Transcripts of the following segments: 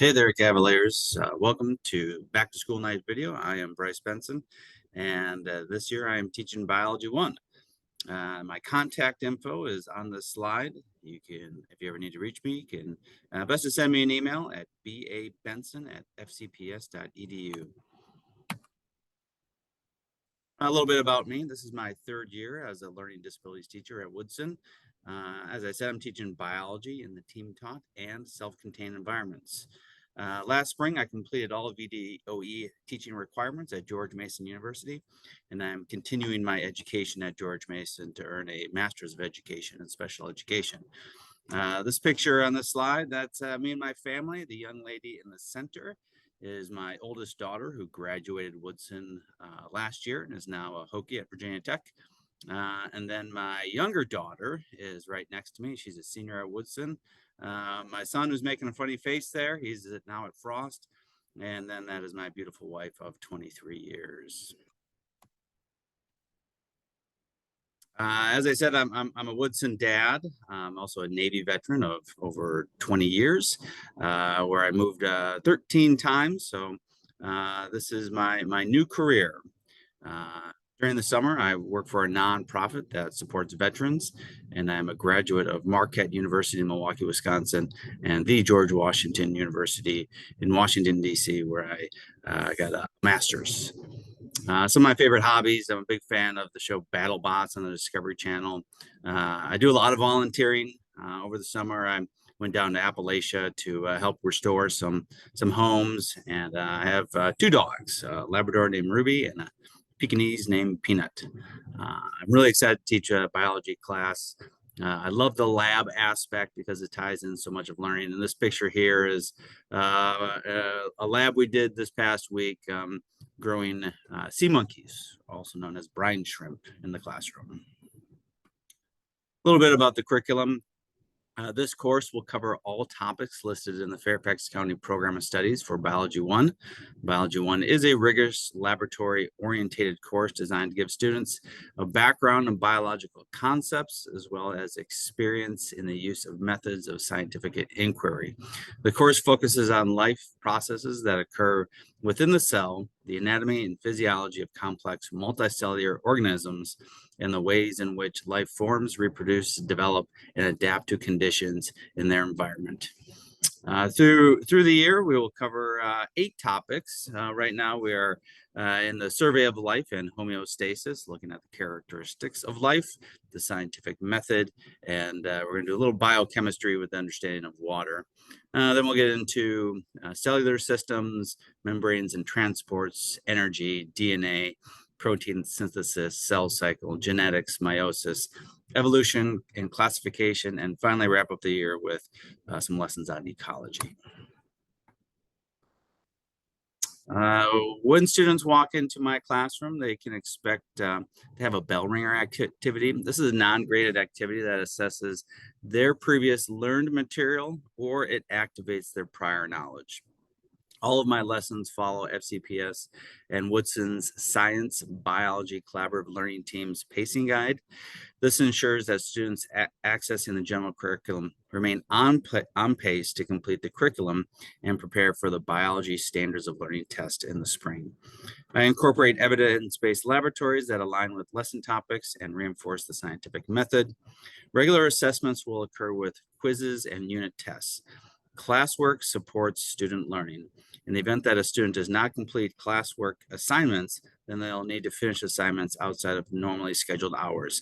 Hey there, Cavaliers. Welcome to Back to School Night video. I am Bryce Benson, and this year I am teaching Biology 1. My contact info is on the slide. You can, if you ever need to reach me, you can best to send me an email at babenson@fcps.edu. A little bit about me. This is my third year as a learning disabilities teacher at Woodson. As I said, I'm teaching biology in the team taught and self-contained environments. Last spring, I completed all of VDOE teaching requirements at George Mason University, and I'm continuing my education at George Mason to earn a Master's of Education in Special Education. This picture on the slide, that's me and my family. The young lady in the center is my oldest daughter, who graduated Woodson last year and is now a Hokie at Virginia Tech. And then my younger daughter is right next to me. She's a senior at Woodson. My son, who's making a funny face there, he's now at Frost. And then that is my beautiful wife of 23 years. As I said, I'm a Woodson dad. I'm also a Navy veteran of over 20 years, where I moved 13 times. So this is my new career. During the summer, I work for a nonprofit that supports veterans, and I'm a graduate of Marquette University in Milwaukee, Wisconsin, and the George Washington University in Washington, D.C., where I got a master's. Some of my favorite hobbies, I'm a big fan of the show BattleBots on the Discovery Channel. I do a lot of volunteering. Over the summer, I went down to Appalachia to help restore some homes, and I have two dogs, a Labrador named Ruby and a Pekingese named Peanut. I'm really excited to teach a biology class. I love the lab aspect because it ties in so much of learning. And this picture here is a lab we did this past week growing sea monkeys, also known as brine shrimp, in the classroom. A little bit about the curriculum. This course will cover all topics listed in the Fairfax County Program of Studies for Biology 1. Biology 1 is a rigorous laboratory-oriented course designed to give students a background in biological concepts, as well as experience in the use of methods of scientific inquiry. The course focuses on life processes that occur within the cell, the anatomy and physiology of complex multicellular organisms, and the ways in which life forms, reproduce, develop, and adapt to conditions in their environment. Through the year, we will cover 8 topics. Right now, we are in the survey of life and homeostasis, looking at the characteristics of life, the scientific method, and we're going to do a little biochemistry with the understanding of water. Then we'll get into cellular systems, membranes and transports, energy, DNA, protein synthesis, cell cycle, genetics, meiosis, evolution and classification, and finally wrap up the year with some lessons on ecology. When students walk into my classroom, they can expect to have a bell ringer activity. This is a non-graded activity that assesses their previous learned material, or it activates their prior knowledge. All of my lessons follow FCPS and Woodson's Science Biology Collaborative Learning Team's pacing guide. This ensures that students accessing the general curriculum remain on pace to complete the curriculum and prepare for the Biology Standards of Learning test in the spring. I incorporate evidence-based laboratories that align with lesson topics and reinforce the scientific method. Regular assessments will occur with quizzes and unit tests. Classwork supports student learning. In the event that a student does not complete classwork assignments, then they'll need to finish assignments outside of normally scheduled hours.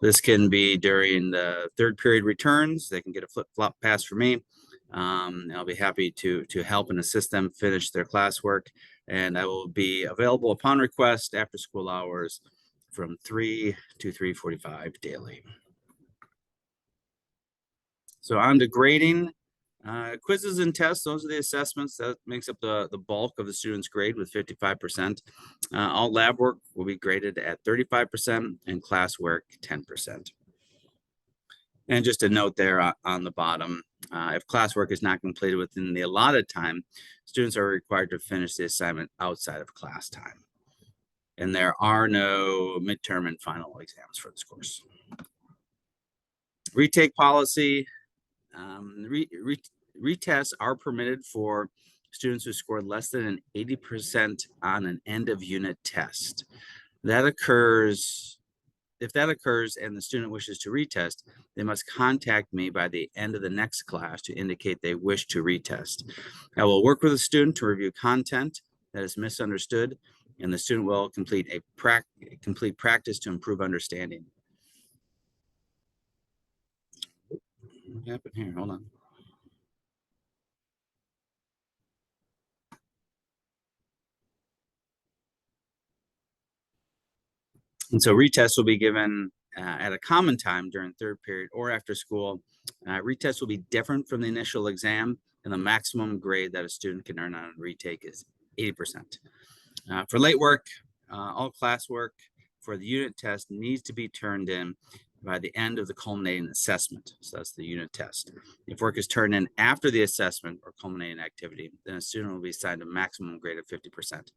This can be during the third period returns. They can get a flip-flop pass from me. I'll be happy to help and assist them finish their classwork, and I will be available upon request after school hours from 3 to 3:45 daily. So on to grading. Quizzes and tests, those are the assessments that makes up the bulk of the student's grade with 55%. All lab work will be graded at 35% and classwork 10%. And just a note there on the bottom, if classwork is not completed within the allotted time, students are required to finish the assignment outside of class time. And there are no midterm and final exams for this course. Retake policy. retests are permitted for students who scored less than an 80% on an end of unit test. That occurs, if that occurs and the student wishes to retest, they must contact me by the end of the next class to indicate they wish to retest. I will work with the student to review content that is misunderstood, and the student will complete complete practice to improve understanding. What happened here? Hold on. And so retests will be given at a common time during third period or after school. Retests will be different from the initial exam, and the maximum grade that a student can earn on a retake is 80%. For late work, all classwork for the unit test needs to be turned in by the end of the culminating assessment. So that's the unit test. If work is turned in after the assessment or culminating activity, then a student will be assigned a maximum grade of 50%.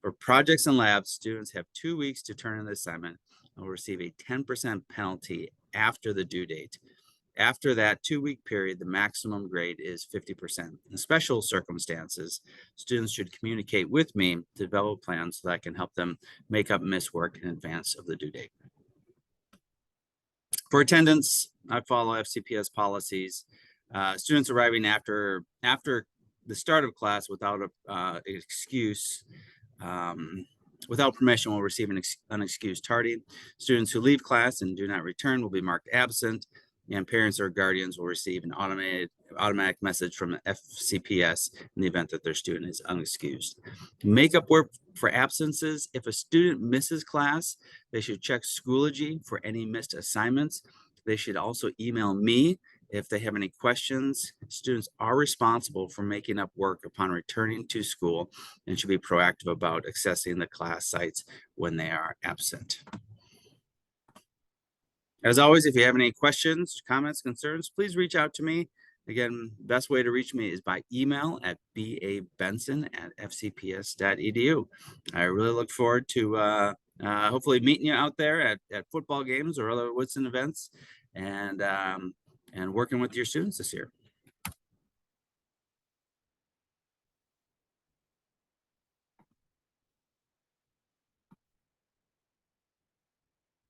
For projects and labs, students have 2 weeks to turn in the assignment and will receive a 10% penalty after the due date. After that 2-week period, the maximum grade is 50%. In special circumstances, students should communicate with me to develop plans so that I can help them make up missed work in advance of the due date. For attendance, I follow FCPS policies. Students arriving after the start of class without an excuse, without permission, will receive an unexcused tardy. Students who leave class and do not return will be marked absent, and parents or guardians will receive an automatic message from the FCPS in the event that their student is unexcused. Make up work for absences. If a student misses class, they should check Schoology for any missed assignments. They should also email me if they have any questions. Students are responsible for making up work upon returning to school and should be proactive about accessing the class sites when they are absent. As always, if you have any questions, comments, concerns, please reach out to me. Again, best way to reach me is by email at babenson@fcps.edu. I really look forward to hopefully meeting you out there at football games or other Woodson events, and working with your students this year.